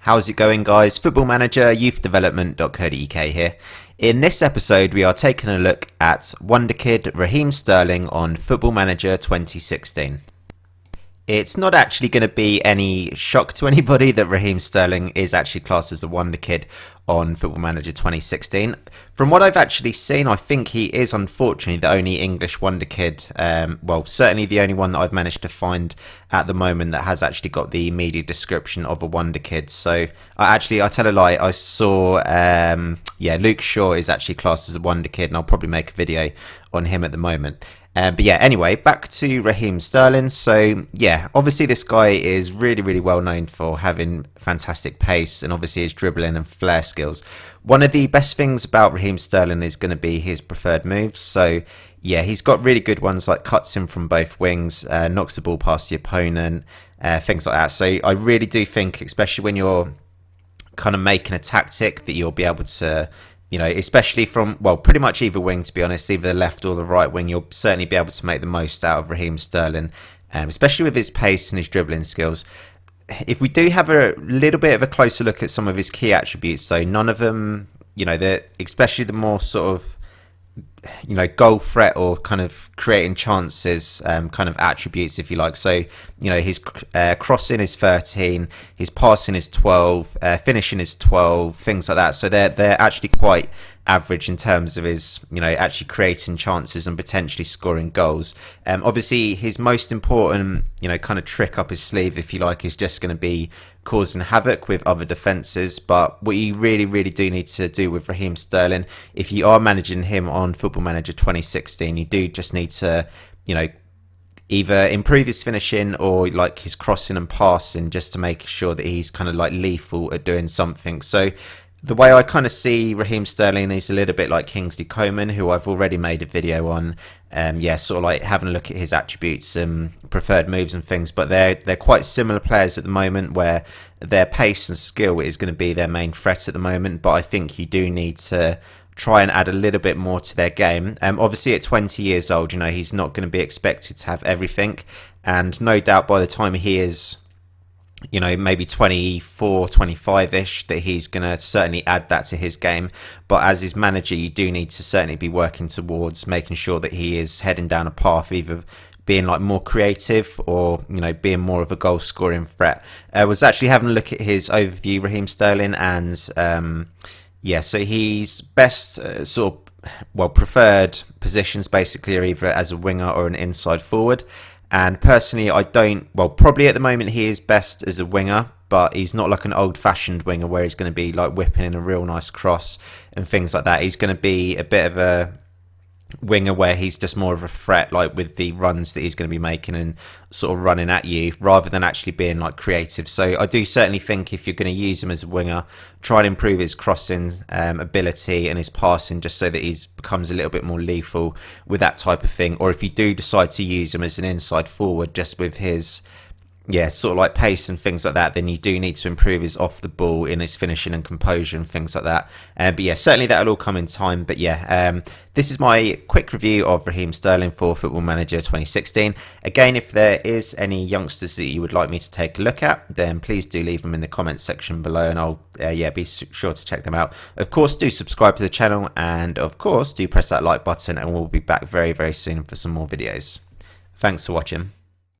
How's it going, guys? Football-ManagerYouthDevelopment.co.uk here. In this episode, we are taking a look at Wonderkid Raheem Sterling on Football Manager 2016. It's not actually going to be any shock to anybody that Raheem Sterling is actually classed as a Wonderkid on Football Manager 2016. From what I've actually seen, I think he is unfortunately the only English Wonderkid, well, certainly the only one that I've managed to find at the moment that has actually got the media description of a Wonderkid. So I tell a lie, I saw, Luke Shaw is actually classed as a Wonderkid, and I'll probably make a video on him at the moment. But yeah, anyway, back to Raheem Sterling. So yeah, obviously this guy is really well known for having fantastic pace and obviously his dribbling and flair skills. One of the best things about Raheem Sterling is going to be his preferred moves. So yeah, he's got really good ones like cuts in from both wings, knocks the ball past the opponent, things like that. So I really do think, especially when you're kind of making a tactic, that you'll be able to, you know, especially from, well, pretty much either wing, to be honest, either the left or the right wing, you'll certainly be able to make the most out of Raheem Sterling, especially with his pace and his dribbling skills. If we do have a little bit of a closer look at some of his key attributes, so none of them, you know, especially the more sort of, you know, goal threat or kind of creating chances kind of attributes, if you like. So, you know, his crossing is 13, his passing is 12, finishing is 12, things like that. So they're actually quite average in terms of his, you know, actually creating chances and potentially scoring goals. Obviously, his most important, you know, kind of trick up his sleeve, if you like, is just going to be causing havoc with other defences. But what you really do need to do with Raheem Sterling, if you are managing him on Football Manager 2016, you do just need to, you know, either improve his finishing or like his crossing and passing, just to make sure that he's kind of like lethal at doing something. So the way I kind of see Raheem Sterling is a little bit like Kingsley Coman, who I've already made a video on. Sort of like having a look at his attributes and preferred moves and things. But they're quite similar players at the moment, where their pace and skill is going to be their main threat at the moment. But I think you do need to try and add a little bit more to their game. Obviously, at 20 years old, you know, he's not going to be expected to have everything. And no doubt by the time he is, you know, maybe 24, 25-ish, that he's going to certainly add that to his game. But as his manager, you do need to certainly be working towards making sure that he is heading down a path, either being like more creative or, you know, being more of a goal scoring threat. I was actually having a look at his overview, Raheem Sterling, and so he's best preferred positions basically are either as a winger or an inside forward. And personally, probably at the moment he is best as a winger, but he's not like an old-fashioned winger where he's going to be like whipping in a real nice cross and things like that. He's going to be a bit of a winger where he's just more of a threat, like with the runs that he's going to be making and sort of running at you, rather than actually being like creative. So I do certainly think if you're going to use him as a winger, try and improve his crossing ability and his passing, just so that he becomes a little bit more lethal with that type of thing. Or if you do decide to use him as an inside forward, just with his sort of like pace and things like that, then you do need to improve his off the ball in his finishing and composure and things like that. But yeah, certainly that'll all come in time. But yeah, this is my quick review of Raheem Sterling for Football Manager 2016. Again, if there is any youngsters that you would like me to take a look at, then please do leave them in the comments section below, and I'll be sure to check them out. Of course, do subscribe to the channel, and of course do press that like button, and we'll be back very soon for some more videos. Thanks for watching.